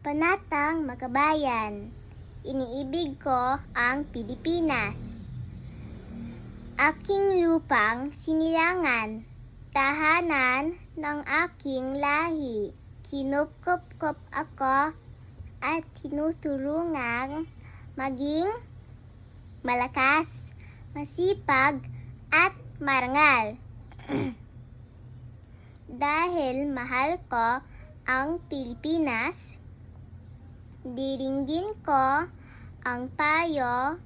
Kabanatang Makabayan. Iniibig ko ang Pilipinas. Aking lupang sinilangan, tahanan ng aking lahi. Kinupkop-kop ako at tinutulungang maging malakas, masipag at marangal. Dahil mahal ko ang Pilipinas, diringgin ko ang payo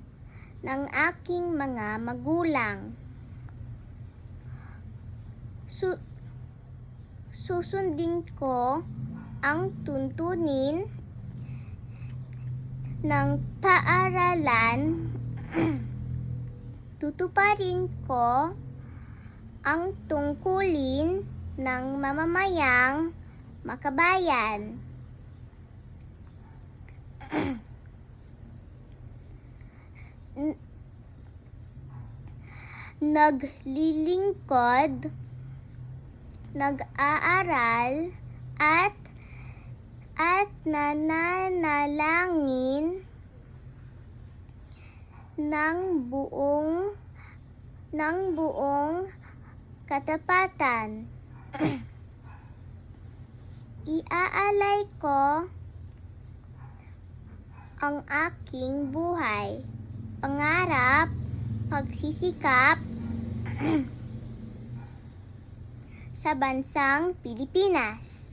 ng aking mga magulang. Susundin ko ang tuntunin ng paaralan. Tutuparin ko ang tungkulin ng mamamayang makabayan. Naglilingkod, nag-aaral at nananalangin ng buong katapatan. Iaalay ko ang aking buhay, pangarap, pagsisikap sa bansang Pilipinas.